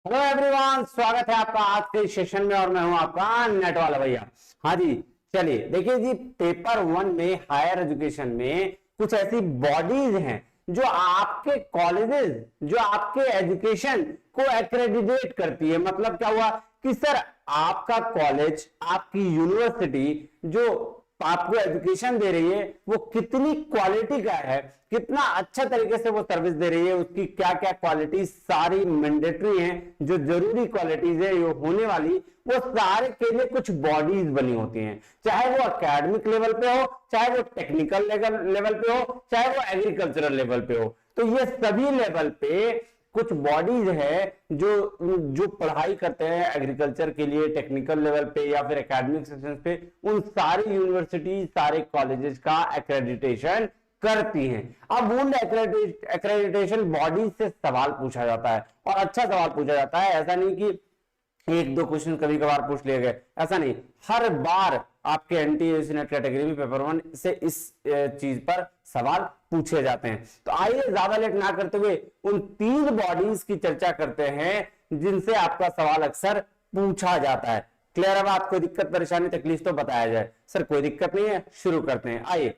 Hello everyone, स्वागत है आपका आज के सेशन में और मैं हूं आपका नेट वाला भैया। हाँ जी, चलिए देखिए जी, पेपर वन में हायर एजुकेशन में कुछ ऐसी बॉडीज हैं जो आपके कॉलेजेस, जो आपके एजुकेशन को एक्रेडिटेट करती है। मतलब क्या हुआ कि सर आपका कॉलेज, आपकी यूनिवर्सिटी जो आपको एजुकेशन दे रही है वो कितनी क्वालिटी का है, कितना अच्छा तरीके से वो सर्विस दे रही है, उसकी क्या क्या क्वालिटी सारी मैंडेटरी हैं, जो जरूरी क्वालिटीज है ये होने वाली, वो सारे के लिए कुछ बॉडीज बनी होती हैं। चाहे वो एकेडमिक लेवल पे हो, चाहे वो टेक्निकल लेवल पे हो, चाहे वो एग्रीकल्चरल लेवल पे हो। तो ये सभी लेवल पे कुछ बॉडीज है जो जो पढ़ाई करते हैं एग्रीकल्चर के लिए टेक्निकल लेवल पे या फिर एकेडमिक सेक्शन पे, उन सारी यूनिवर्सिटी, सारे कॉलेजेस का एक्रेडिटेशन करती हैं। अब उन एक्रेडिटेशन बॉडीज से सवाल पूछा जाता है और अच्छा सवाल पूछा जाता है। ऐसा नहीं कि एक दो क्वेश्चन कभी कभार पूछ लिए गए, ऐसा नहीं, हर बार आपके एनटीए नेट कैटेगरी में पेपर वन से इस चीज पर सवाल पूछे जाते हैं। तो आइए ज्यादा लेट ना करते हुए उन तीन बॉडीज की चर्चा करते हैं जिनसे आपका सवाल अक्सर पूछा जाता है। क्लियर है बात? कोई दिक्कत परेशानी तकलीफ तो बताया जाए। सर कोई दिक्कत नहीं है, शुरू करते हैं। आइए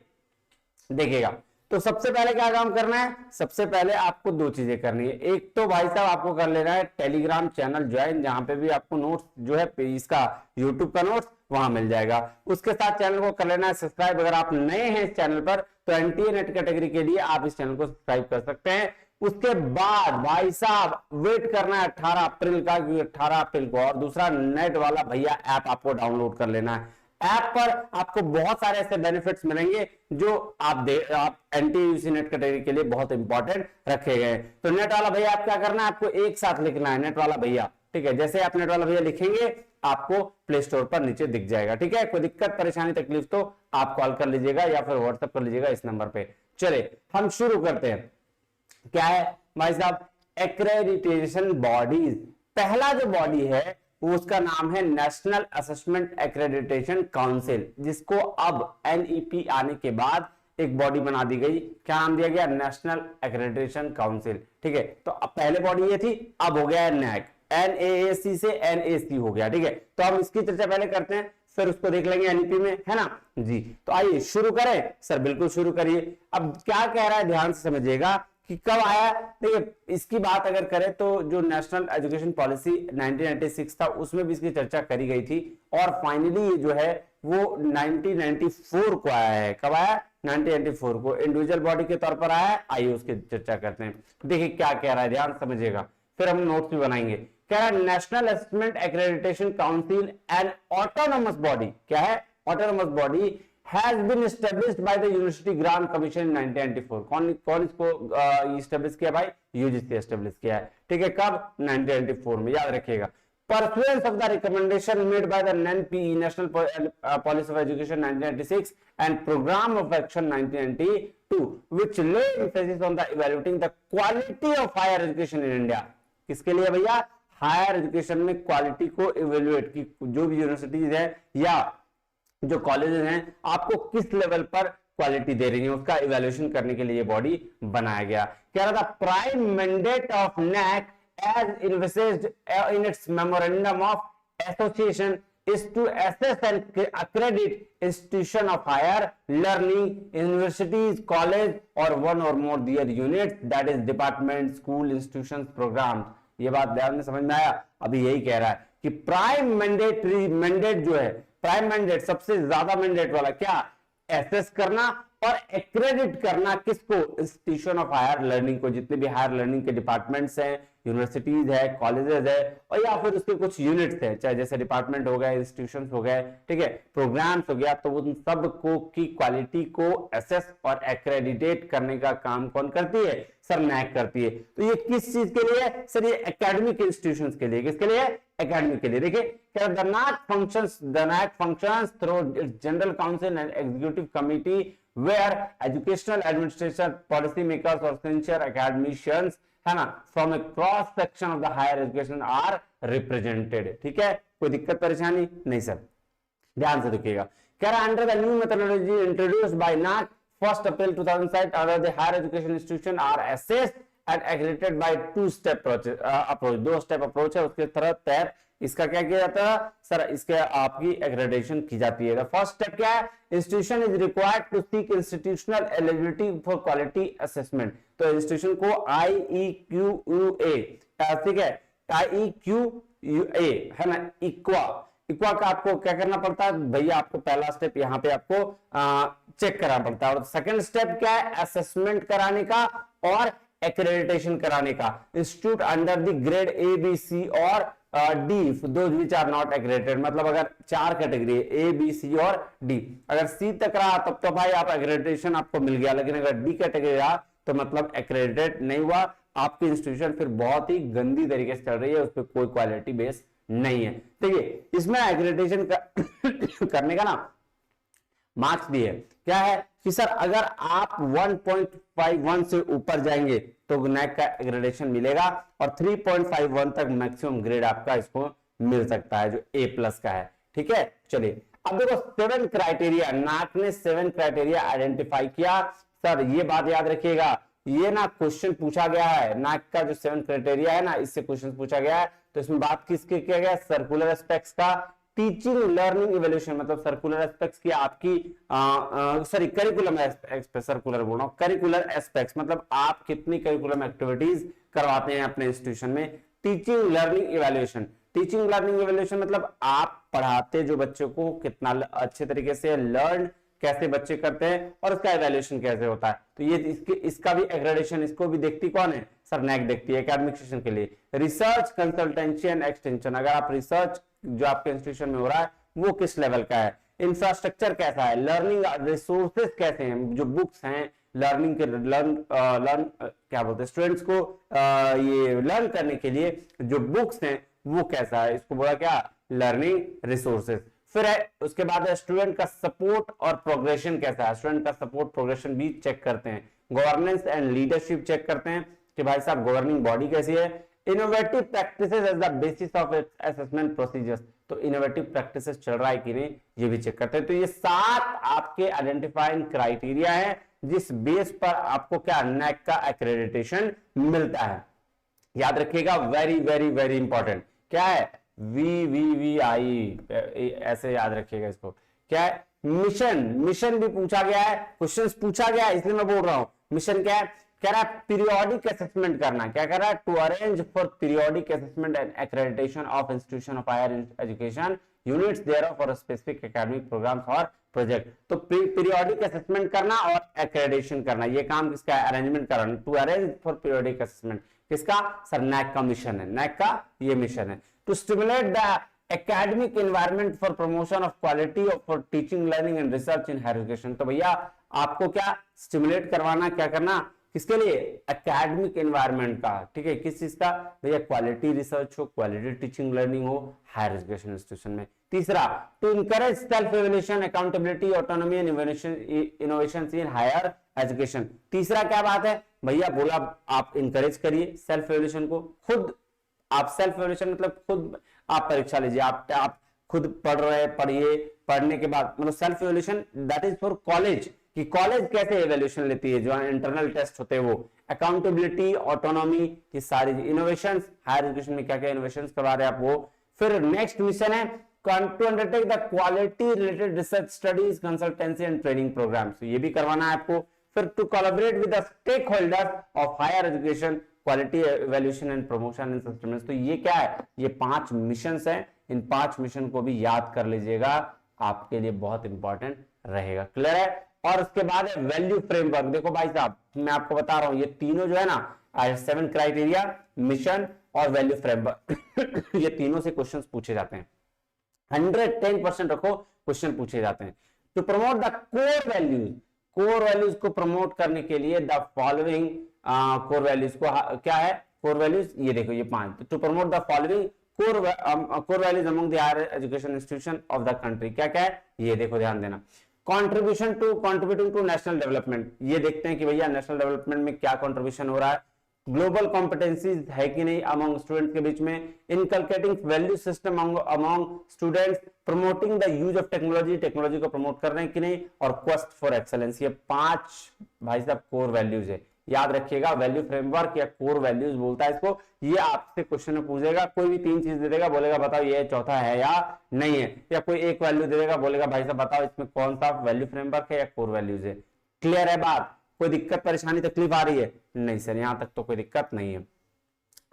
देखिएगा, तो सबसे पहले क्या काम करना है? सबसे पहले आपको दो चीजें करनी है। एक तो भाई साहब आपको कर लेना है टेलीग्राम चैनल ज्वाइन, जहां पे भी आपको नोट्स जो है इसका यूट्यूब का नोट्स वहां मिल जाएगा। उसके साथ चैनल को कर लेना है सब्सक्राइब। अगर आप नए हैं इस चैनल पर तो एनटीए नेट कैटेगरी के लिए आप इस चैनल को सब्सक्राइब कर सकते हैं। उसके बाद भाई साहब वेट करना है 18 अप्रैल का, क्योंकि 18 अप्रैल को और दूसरा नेट वाला भैया ऐप आपको डाउनलोड कर लेना है। ऐप पर आपको बहुत सारे ऐसे बेनिफिट्स मिलेंगे जो आप एनटीयूसी नेट कैटेगरी के लिए बहुत इंपॉर्टेंट रखे गए। तो नेट वाला भैया आप क्या करना है, आपको एक साथ लिखना है नेट वाला भैया, ठीक है। जैसे आप नेट वाला भैया लिखेंगे आपको प्ले स्टोर पर नीचे दिख जाएगा, ठीक है। कोई दिक्कत परेशानी तकलीफ तो आप कॉल कर लीजिएगा या फिर व्हाट्सएप कर लीजिएगा इस नंबर पे। चले हम शुरू करते हैं। क्या है भाई साहब? Accreditation bodies. पहला जो बॉडी है उसका नाम है नेशनल असेसमेंट एक्रेडिटेशन काउंसिल, जिसको अब एनईपी आने के बाद एक बॉडी बना दी गई। क्या नाम दिया गया? नेशनल एक्रेडिटेशन काउंसिल, ठीक है। तो अब पहले बॉडी ये थी, अब हो गया नैक, एनएएसी से एनएसी हो गया, ठीक है। तो हम इसकी चर्चा पहले करते हैं, फिर उसको देख लेंगे एनईपी में, है ना जी। तो आइए शुरू करें। सर बिल्कुल शुरू करिए। अब क्या कह रहा है ध्यान से समझिएगा कि कब आया। देखिए इसकी बात अगर करें तो जो नेशनल एजुकेशन पॉलिसी 1996 था उसमें भी इसकी चर्चा करी गई थी और फाइनली जो है वो 1994 को आया है। कब आया? 1994 को इंडिविजुअल बॉडी के तौर पर आया है। आइए उसकी चर्चा करते हैं। देखिए क्या कह रहा है, ध्यान समझिएगा, फिर हम नोट्स भी बनाएंगे। कह रहा है national assessment accreditation council and autonomous body. क्या है? Autonomous body has been established by the University Grant Commission in 1994। कौन इसको एस्टेब्लिश किया भाई? यूजीसी एस्टेब्लिश किया है, ठीक है। कब? 1994 में, याद रखिएगा। Pursuant of the recommendation made by the NPE National Policy of Education 1996 and Program of Action 1992 which lay emphasis on the evaluating the quality of higher education in India। किसके लिए भैया? हायर एजुकेशन में quality को evaluate की, जो भी universities है या जो कॉलेजेस हैं आपको किस लेवल पर क्वालिटी दे रही है उसका इवैल्यूएशन करने के लिए बॉडी बनाया गया। कह रहा था prime mandate of NAAC as invested in its memorandum of association is to assess and accredit institution of higher learning, universities, college or one or more their units, that is department, school, institutions, programs। ये बात ध्यान में समझ में आया? अभी यही कह रहा है कि प्राइम मैंडेट जो है, प्राइम मैंडेट सबसे ज्यादा मैंडेट वाला, क्या? एसेस करना और एक्रेडिट करना किसको? इंस्टीट्यूशन ऑफ हायर लर्निंग को, जितने भी हायर लर्निंग के डिपार्टमेंट्स हैं, यूनिवर्सिटीज है, कॉलेजेस है और या फिर उसके कुछ यूनिट्स है, चाहे जैसे डिपार्टमेंट हो गए, इंस्टीट्यूशंस हो गए, ठीक है, प्रोग्राम्स हो गया, तो उन सब को की क्वालिटी को एसेस और एक्रेडिटेट करने का काम कौन करती है? सर नैक करती है। तो ये किस चीज के लिए? सर ये एकेडमिक इंस्टीट्यूशंस के लिए। किसके लिए? एकेडमिक के लिए। देखिए क्या, the NAAC functions through its general council and executive committee where educational administration, policy makers और sincere academicians, है ना, from a cross section of the higher education are represented। ठीक है, कोई दिक्कत परेशानी नहीं सर, ध्यान से देखिएगा। कह रहा under the new methodology introduced by NAAC 1 April 2007 other the higher education institution are assessed and aggregated by two step approach, दो स्टेप अप्रोच है उसके तहत इसका क्या किया जाता है सर, इसके आपकी एग्रेडेशन की जाती है। फर्स्ट स्टेप क्या है, institution is required to seek institutional eligibility for quality assessment. तो इंस्टीट्यूशन को IEQUA, ठीक है, IEQUA है ना, इक्वा का आपको क्या करना पड़ता है भैया, आपको पहला स्टेप यहाँ पे आपको चेक करना पड़ता है। और सेकंड स्टेप क्या है, असेसमेंट कराने का और एक्रेडिटेशन कराने का। Institute under the grade A, B, C और D, those which are not accredited, मतलब अगर 4 कैटेगरी A, B, C और D, अगर C तक रहा तब तो भाई आप एक्रेडिटेशन आपको मिल गया, लेकिन अगर D कैटेगरी रहा तो मतलब एक्रेडिटेड नहीं हुआ, आपकी इंस्टीट्यूशन फिर बहुत ही गंदी तरीके से चल रही है, उस पर कोई क्वालिटी बेस नहीं है। देखिए इसमें एक्रेडिटेशन करने का ना मार्क्स भी है, क्या है कि सर अगर आप 1.51 से ऊपर जाएंगे तो नैक का एग्रेडेशन मिलेगा, और 3.51 तक मैक्सिमम ग्रेड आपका इसको मिल सकता है जो A+ का है। ठीक है, चलिए अब देखो 7 क्राइटेरिया, नाक ने 7 क्राइटेरिया आइडेंटिफाई किया। सर ये बात याद रखिएगा, ये ना क्वेश्चन पूछा गया है, नाक का जो 7 क्राइटेरिया है ना, इससे क्वेश्चन पूछा गया है। तो इसमें बात किसके किया गया, सर्कुलर एस्पेक्ट्स का, टीचिंग लर्निंग इवैल्यूएशन, मतलब सर्कुलर एस्पेक्ट्स की आपकी सॉरी करिकुलम एस्पेक्ट्स, सर्कुलर बोल रहा हूं, करिकुलर एस्पेक्ट्स मतलब आप कितनी करिकुलम एक्टिविटीज करवाते हैं अपने इंस्टीट्यूशन में। Teaching learning evaluation, teaching learning evaluation मतलब आप पढ़ाते जो बच्चों को कितना अच्छे तरीके से लर्न कैसे बच्चे करते हैं और उसका इवैल्यूएशन कैसे होता है। तो ये इसका भी एग्रेडेशन, इसको भी देखती कौन है सर, नैक देखती है एकेडमिक सेशन के लिए। रिसर्च कंसल्टेंसी एंड एक्सटेंशन, अगर आप रिसर्च जो आपके इंस्टीट्यूशन में हो रहा है वो किस लेवल का है, इंफ्रास्ट्रक्चर कैसा है, लर्निंग रिसोर्सेज कैसे हैं, जो बुक्स हैं लर्निंग के क्या बोलते हैं स्टूडेंट्स को ये लर्न करने के लिए जो बुक्स हैं वो कैसा है, इसको बोला क्या, लर्निंग रिसोर्सेज। फिर है उसके बाद है स्टूडेंट का सपोर्ट और प्रोग्रेशन कैसा है, स्टूडेंट का सपोर्ट प्रोग्रेशन भी चेक करते हैं। गवर्नेंस एंड लीडरशिप चेक करते हैं कि भाई साहब गवर्निंग बॉडी कैसी है। Innovative practices as the basis of assessment procedures, तो इनोवेटिव प्रैक्टिसेस चल रहा है कि नहीं ये भी चेक करते हैं। तो ये 7 आपके आइडेंटिफाइंग क्राइटेरिया है जिस बेस पर आपको क्या नैक का एक्रेडिटेशन मिलता है। याद रखिएगा, वेरी वेरी वेरी इंपॉर्टेंट, क्या है VVVI, ऐसे याद रखिएगा इसको। क्या है मिशन, मिशन भी पूछा गया है, क्वेश्चंस पूछा गया है, इसलिए मैं बोल रहा हूं मिशन क्या है, कह रहा है पीरियोडिक असेसमेंट करना, क्या कर रहा है, to arrange for periodic assessment and accreditation of institution of higher education units there for specific academic programmes और प्रोजेक्ट। तो पीरियोडिक असेसमेंट करना और एक्रेडिटेशन करना, ये काम किसका है, अरेंजमेंट करना, to arrange for periodic assessment, किसका सर, नैक का मिशन है, नैक का ये मिशन है। To stimulate the academic environment for promotion of quality of for teaching learning and research in higher education। तो भैया आपको क्या स्टिमुलेट करवाना, क्या करना, किसके लिए, एकेडमिक एनवायरनमेंट का, ठीक है, किस चीज का भैया, क्वालिटी रिसर्च हो, क्वालिटी टीचिंग लर्निंग हो हायर एजुकेशन इंस्टीट्यूशन में। तीसरा, to encourage self evaluation, accountability, autonomy and innovation in higher education. तीसरा क्या बात है भैया, बोला आप इंकरेज करिए सेल्फ एवेल्यूशन को, खुद आप सेल्फ एवेल्यूशन मतलब खुद आप परीक्षा लीजिए, आप खुद पढ़ रहे, पढ़िए, पढ़ने के बाद मतलब self evaluation that is for college, कि कॉलेज कैसे एवेल्यूशन लेती है, जो इंटरनल टेस्ट होते हैं वो, अकाउंटेबिलिटी, ऑटोनॉमी की सारी, इनोवेशन हायर एजुकेशन में क्या क्या इनोवेशन करवा रहे हैं आप वो। फिर नेक्स्ट मिशन है to undertake the quality related research studies, consultancy and training programmes, ये भी करवाना है आपको। फिर to collaborate with the stakeholders of higher education, quality evaluation and promotion and sustenance. तो ये क्या है, ये 5 मिशंस हैं, इन 5 मिशन को भी याद कर लीजिएगा, आपके लिए बहुत इंपॉर्टेंट रहेगा। क्लियर है। और उसके बाद है वैल्यू फ्रेमवर्क। देखो भाई साहब मैं आपको बता रहा हूं, ये तीनों जो है ना 7 क्राइटेरिया, मिशन और वैल्यू फ्रेमवर्क ये तीनों से क्वेश्चंस पूछे जाते हैं, 110% रखो क्वेश्चन पूछे जाते हैं। To promote the core values, core values को प्रमोट करने के लिए द फॉलोइंग कोर वैल्यूज को क्या है, कोर वैल्यूज ये देखो ये 5, to promote the following core values among the higher education institution of the country. क्या क्या है ये देखो, ध्यान देना। कंट्रीब्यूटिंग टू नेशनल डेवलपमेंट, ये देखते हैं कि भैया नेशनल डेवलपमेंट में क्या कंट्रीब्यूशन हो रहा है। ग्लोबल कॉम्पिटेंसीज है कि नहीं अमंग स्टूडेंट्स के बीच में। Inculcating value system among students, promoting the use of technology, technology को प्रमोट कर रहे हैं कि नहीं, और क्वेस्ट फॉर एक्सेलेंस। ये 5 भाई साहब कोर वैल्यूज है, याद रखिएगा, वैल्यू फ्रेमवर्क या कोर वैल्यूज बोलता है इसको। ये आपसे क्वेश्चन में पूछेगा, कोई भी 3 चीज दे देगा, बोलेगा बताओ ये चौथा है या नहीं है, या कोई एक वैल्यू दे देगा, बोलेगा भाई साहब बताओ इसमें कौन सा वैल्यू फ्रेमवर्क है या कोर वैल्यूज है। क्लियर है बात? कोई दिक्कत परेशानी तकलीफ आ रही है? नहीं सर, यहां तक तो कोई दिक्कत नहीं है।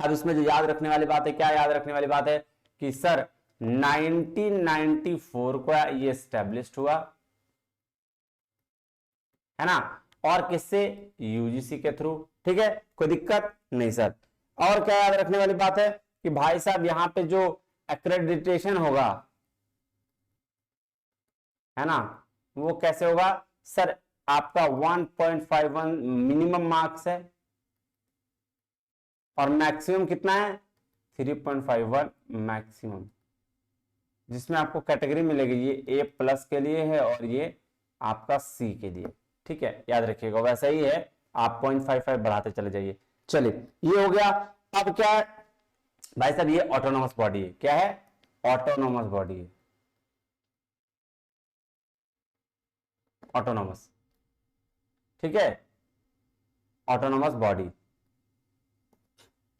अब इसमें जो याद रखने वाली बात है, क्या याद रखने वाली बात है कि सर 1994 को ये स्टैब्लिश्ड हुआ है ना, और किससे? यूजीसी के थ्रू। ठीक है, कोई दिक्कत नहीं सर। और क्या याद रखने वाली बात है कि भाई साहब यहां पे जो एक्रेडिटेशन होगा है ना, वो कैसे होगा सर? आपका 1.51 मिनिमम मार्क्स है और मैक्सिमम कितना है? 3.51 मैक्सिमम, जिसमें आपको कैटेगरी मिलेगी, ये ए प्लस के लिए है और ये आपका सी के लिए। ठीक है, याद रखिएगा, वैसा ही है, आप 0.55 बढ़ाते चले जाइए। चलिए, ये हो गया। अब क्या है भाई साहब? ये ऑटोनोमस बॉडी है। क्या है? ऑटोनोमस बॉडी है, ऑटोनोमस। ठीक है, ऑटोनोमस बॉडी,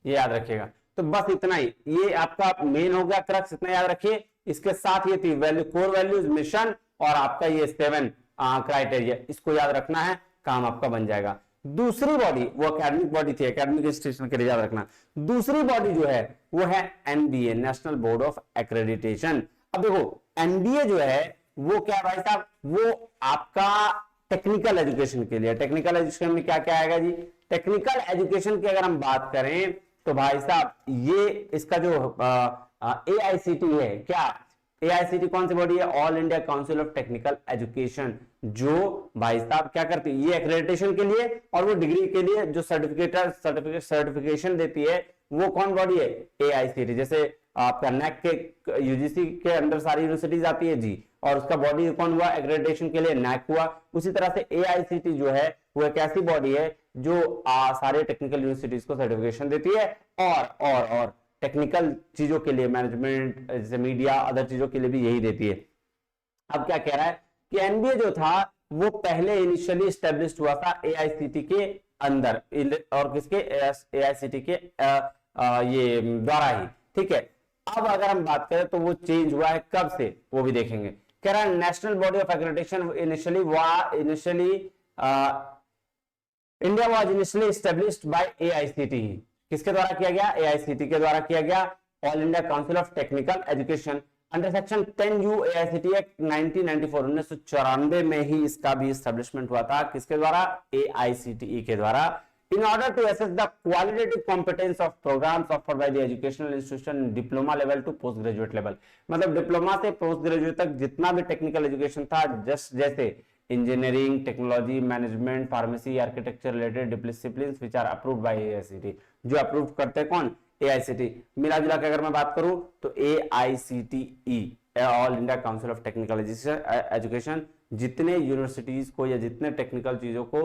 ये याद रखिएगा। तो बस इतना ही, ये आपका मेन हो गया क्रक्स, इतना याद रखिए। इसके साथ ये थी वैल्यू, कोर वैल्यूज, मिशन और आपका ये 7 क्राइटेरिया, इसको याद रखना है, काम आपका बन जाएगा। दूसरी बॉडी वो एकेडमिक बॉडी थी, एकेडमिक इंस्टीट्यूशन के लिए याद रखना। दूसरी बॉडी जो है वो है NBA, national board of accreditation. अब देखो एनबीए जो है वो क्या है भाई साहब? वो आपका टेक्निकल एजुकेशन के लिए। टेक्निकल एजुकेशन में क्या क्या आएगा जी? टेक्निकल एजुकेशन की अगर हम बात करें तो भाई साहब ये इसका जो एआईसीटी है, क्या एआईसीटी कौन सी बॉडी है? All India council of technical education, जो भाई साहब क्या करती है? ये एक्रेडिटेशन के लिए और वो डिग्री के लिए जो सर्टिफिकेशन देती है, वो कौन बॉडी है? एआईसीटी। जैसे आपका नैक के यूजीसी के अंदर सारी यूनिवर्सिटीज आती है जी, और उसका बॉडी कौन हुआ? एक्रेडिटेशन के लिए नैक हुआ। उसी तरह से एआईसीटी जो है वो एक ऐसी बॉडी है जो सारे टेक्निकल यूनिवर्सिटीज को सर्टिफिकेशन देती है और टेक्निकल चीजों के लिए, मैनेजमेंट जैसे मीडिया अदर चीजों के लिए भी यही देती है। अब क्या कह रहा है कि एनबीए जो था वो पहले इनिशियली एस्टेब्लिश्ड हुआ था एआईसीटी के अंदर, और किसके? एआईसीटी के ये द्वारा ही। ठीक है, अब अगर हम बात करें तो वो चेंज हुआ है, कब से वो भी देखेंगे। कह रहा है national body of accreditation initially India was initially established by AICT. किसके द्वारा किया गया? एआईसीटी के द्वारा किया गया, all India council of technical education, under section 10U AICT act 1994, 1994 में ही इसका भी एस्टेब्लिशमेंट हुआ था। किसके द्वारा? एआईसीटीई के द्वारा। In order to assess the qualitative competence of programs offered by the educational institution diploma level to post graduate level, मतलब डिप्लोमा से पोस्ट ग्रेजुएट तक जितना भी टेक्निकल एजुकेशन था, जस्ट जैसे engineering, technology, management, pharmacy, architecture related discipline which are approved by AICTE, जो approve करते हैं कौन? एआईसीटी। मिला जुला के अगर मैं बात करूं तो AICTE, all India council of technical education, जितने यूनिवर्सिटीज को या जितने टेक्निकल चीजों को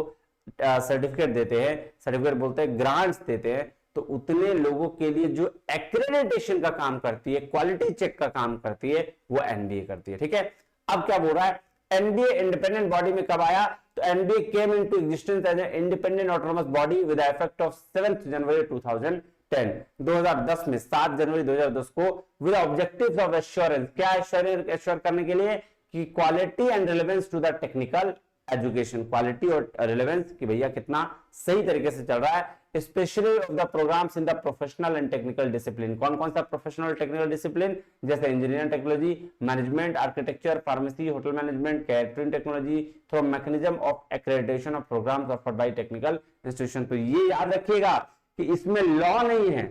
सर्टिफिकेट देते हैं, सर्टिफिकेट बोलते हैं, ग्रांट्स देते हैं, तो उतने लोगों के लिए जो एक्रेडिटेशन का काम करती है, क्वालिटी चेक का काम करती है, वो एनबीए करती है। ठीक है, अब क्या बोल रहा है? एनबीए इंडिपेंडेंट बॉडी में कब आया? तो NBA came into existence as an independent autonomous body with effect of 7 जनवरी 2010, 2010 में 7 जनवरी 2010 को, विद ऑब्जेक्टिव्स ऑफ एश्योरेंस, क्या एश्योर करने के लिए कि quality and relevance to the technical education, quality और रिलेवेंस कि भैया कितना सही तरीके से चल रहा है, specially of the programmes in the professional and technical discipline. कौन कौन सा प्रोफेशनल टेक्निकल डिसिप्लिन? जैसे engineering technology, management, architecture, pharmacy, hotel management, catering technology, through mechanism of accreditation of programmes offered by technical institution. तो ये याद रखिएगा कि इसमें लॉ नहीं है,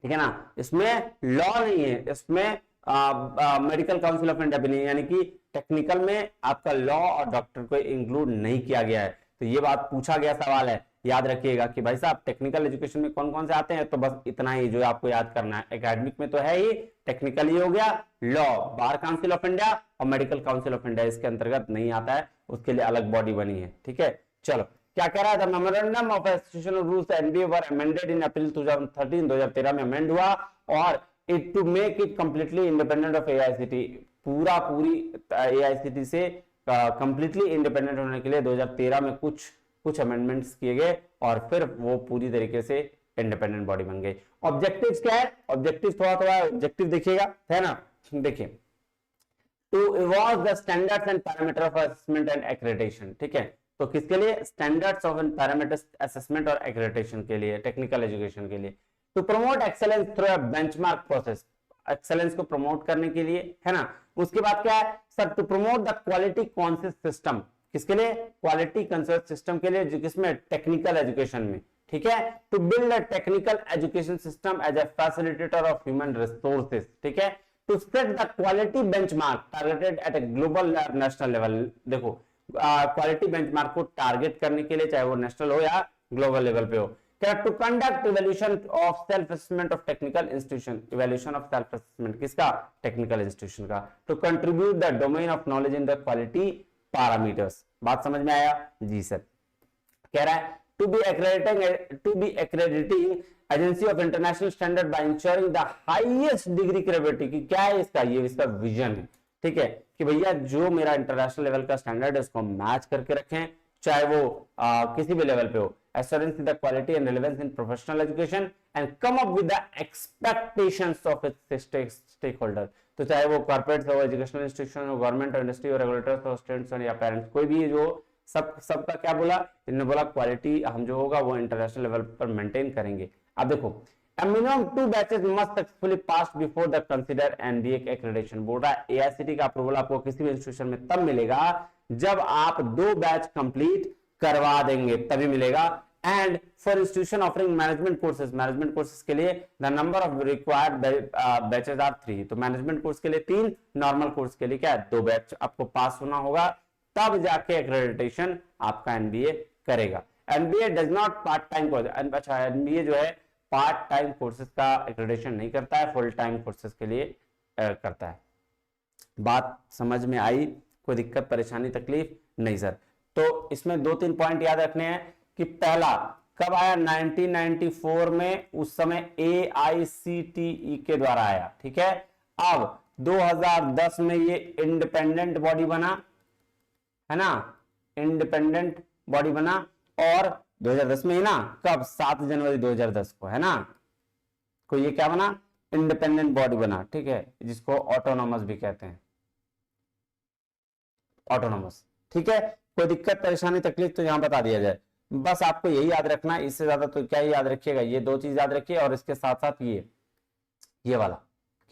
ठीक है ना, इसमें लॉ नहीं है, इसमें मेडिकल काउंसिल ऑफ इंडिया भी नहीं, यानी कि टेक्निकल में आपका लॉ और डॉक्टर को इंक्लूड नहीं किया गया है। तो ये बात पूछा गया सवाल है, याद रखिएगा कि भाई साहब टेक्निकल एजुकेशन में कौन कौन से आते हैं, तो बस इतना ही जो आपको याद करना है। एकेडमिक में तो है ही, टेक्निकल ही हो गया, law, bar council of India और मेडिकल काउंसिल ऑफ इंडिया इसके अंतर्गत नहीं आता है, उसके लिए अलग बॉडी बनी है। ठीक है, चलो क्या कह रहा है? The memorandum of association rules NBA were amended in April 2013, 2013 में अमेंड हुआ, और it to make it completely independent of AICTE, पूरी एआईसीटी से कंप्लीटली इंडिपेंडेंट होने के लिए 2013 में कुछ कुछ अमेंडमेंट्स किए गए और फिर वो पूरी तरीके से इंडिपेंडेंट बॉडी बन गई। ऑब्जेक्टिव्स क्या है, ऑब्जेक्टिव थोड़ा थोड़ा ऑब्जेक्टिव देखिएगा, है ना। देखिए, to evolve the standards and parameter of assessment and accreditation, ठीक है। तो किसके लिए, standards of and parameters assessment और एक्रेडिटेशन के लिए, टेक्निकल एजुकेशन के लिए। To promote excellence through a benchmark process, excellence को प्रमोट करने के लिए, है ना। उसके बाद क्या है sir, to promote the quality conscious system, किसके लिए, क्वालिटी कंसियस सिस्टम के लिए, जो किसमें, टेक्निकल एजुकेशन में, ठीक है। To build a technical education system as a facilitator of human resources, ठीक है। To set the quality benchmark targeted at a global national level, देखो क्वालिटी बेंचमार्क को टारगेट करने के लिए, चाहे वो नेशनल हो या ग्लोबल लेवल पे हो। To conduct evaluation of self assessment of technical institution, evaluation of self assessment किसका, टेक्निकल इंस्टीट्यूशन का। To contribute the domain of knowledge in the quality parameters, बात समझ में आया जी सर। कह रहा है to be accrediting agency of international standard by ensuring the highest degree credibility, की क्या है इसका, ये इसका विजन है, ठीक है, कि भैया जो मेरा इंटरनेशनल लेवल का स्टैंडर्ड है उसको मैच करके रखें, चाहे वो किसी भी लेवल पे हो। assurance in the quality and relevance in professional education and come up with the expectations of its stakeholder, तो चाहे वो कॉर्पोरेट हो, एजुकेशनल इंस्टीट्यूशन हो, गवर्नमेंट और इंडस्ट्री और रेगुलेटर्स हो, स्टूडेंट्स हो या पेरेंट्स, कोई भी जो सबका क्या बोला इन्होंने, बोला क्वालिटी हम जो होगा वो इंटरनेशनल लेवल पर मेंटेन करेंगे। अब देखो, a minimum 2 batches must successfully pass before the consider NBA accreditation, बोल रहा है एआईसीटी का अप्रूवल आपको किसी भी इंस्टीट्यूशन में तब मिलेगा जब आप 2 बैच कंप्लीट करवा देंगे, तभी मिलेगा। And for institution offering management courses के लिए the number of required batches are 3, तो मैनेजमेंट कोर्स के लिए 3, नॉर्मल कोर्स के लिए क्या है 2 बैच आपको पास होना होगा, तब जाके एक्रेडिटेशन आपका एनबीए करेगा। NBA does not part time course, अच्छा एनबीए जो है पार्ट टाइम कोर्सेज का एक्रेडिटेशन नहीं करता है, फुल टाइम कोर्सेज के लिए करता है। बात समझ में आई, कोई दिक्कत परेशानी तकलीफ नहीं सर। तो इसमें 2-3 पॉइंट याद रखने हैं कि पहला कब आया, 1994 में, उस समय AICTE के द्वारा आया, ठीक है। अब 2010 में ये इंडिपेंडेंट बॉडी बना, है ना, इंडिपेंडेंट बॉडी बना, और 2010 में ही ना, कब, 7 जनवरी 2010 को, है ना, को ये क्या बना, इंडिपेंडेंट बॉडी बना, ठीक है, जिसको ऑटोनॉमस भी कहते हैं, ऑटोनॉमस, ठीक है। कोई दिक्कत परेशानी तकलीफ तो यहां बता दिया जाए, बस आपको यही याद रखना है, इससे ज्यादा तो क्या ही याद रखिएगा, ये 2 चीज याद रखिए, और इसके साथ साथ ये वाला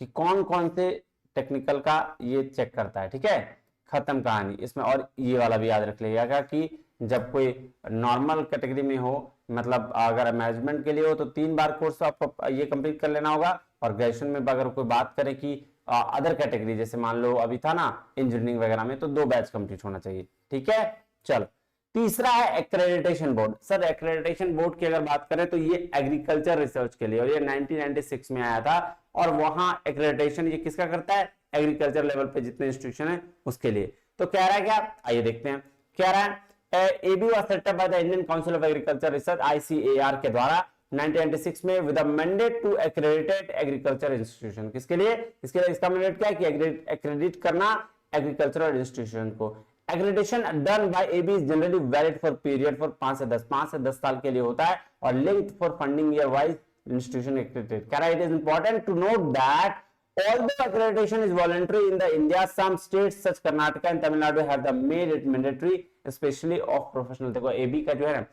कि कौन कौन से टेक्निकल का ये चेक करता है, ठीक है, खत्म कहानी इसमें। और ये वाला भी याद रख लीजिएगा कि जब कोई नॉर्मल कैटेगरी में हो, मतलब अगर मैनेजमेंट के लिए हो तो 3 बार कोर्स आपको ये कंप्लीट कर लेना होगा, और ग्रेजुएशन में अगर कोई बात करें कि अदर कैटेगरी, जैसे मान लो अभी था ना इंजीनियरिंग वगैरह में, तो 2 बैच कंप्लीट होना चाहिए, ठीक है। चलो, तीसरा है accreditation board. Sir accreditation board की अगर बात करें तो ये एग्रीकल्चर रिसर्च के लिए, और ये 1996 में आया था, और वहां एक्रेडिटेशन ये किसका करता है, एग्रीकल्चर लेवल पे जितने इंस्टीट्यूशन है उसके लिए। तो कह रहा है क्या, आइए देखते हैं, कह रहा है AB was set up by the Indian Council of Agriculture Research ICAR के द्वारा 1996 में with a mandate to accredited agriculture institution, किसके लिए, इसके लिए इसका मैंडेट क्या है कि एक्रेडिट करना एग्रीकल्चरल इंस्टीट्यूशन को। Accreditation done by AB is generally valid for period for 5 से 10 साल के लिए होता है, और linked for funding year wise institution accredited। कह रहा है it is important to note that although accreditation is voluntary in the India, some states such Karnataka and Tamil Nadu have the made it mandatory, especially of professional। देखो AB का जो है ना,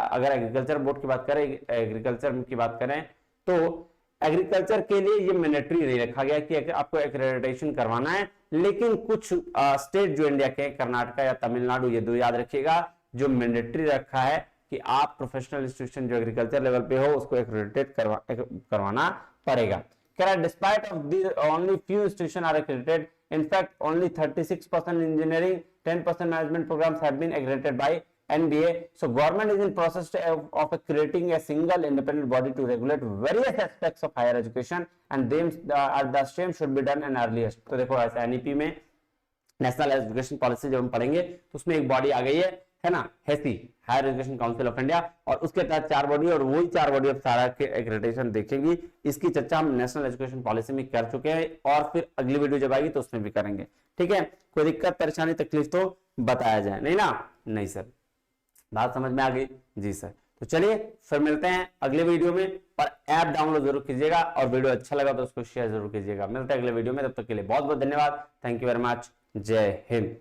अगर agriculture board की बात करें, agriculture की बात करें, तो एग्रीकल्चर के लिए ये मैंडेटरी नहीं रखा गया कि आपको एक्रेडिटेशन करवाना है, लेकिन कुछ स्टेट जो इंडिया के, कर्नाटका या तमिलनाडु, ये 2 याद रखिएगा, जो मैंडेटरी रखा है कि आप प्रोफेशनल इंस्टीट्यूशन जो एग्रीकल्चर लेवल पे हो उसको एक्रेडिटेट करवाना पड़ेगा। Despite of these, only few institutions are accredited. In fact, only 36% engineering, 10% management programs have been accredited by NBA. So, government is in process of creating a single independent body to regulate various aspects of higher education, and the same should be done in earliest। तो देखो ऐसे NEP में, national education policy जब हम पढ़ेंगे तो उसमें एक बॉडी आ गई है ना, HECI, higher education council of India, और उसके तहत 4 बॉडी, और वही 4 बॉडी अब सारा के एक्रेडिटेशन देखेंगी। इसकी चर्चा हम नेशनल एजुकेशन पॉलिसी में कर चुके हैं, और फिर अगली वीडियो जब आएगी तो उसमें भी करेंगे, ठीक है। कोई दिक्कत परेशानी तकलीफ तो बताया जाए, नहीं ना, नहीं सर। बात समझ में आ गई जी सर। तो चलिए फिर मिलते हैं अगले वीडियो में, पर ऐप डाउनलोड जरूर कीजिएगा और वीडियो अच्छा लगा तो उसको शेयर जरूर कीजिएगा। मिलते हैं अगले वीडियो में, तब तक के लिए बहुत बहुत धन्यवाद। Thank you very much. जय हिंद।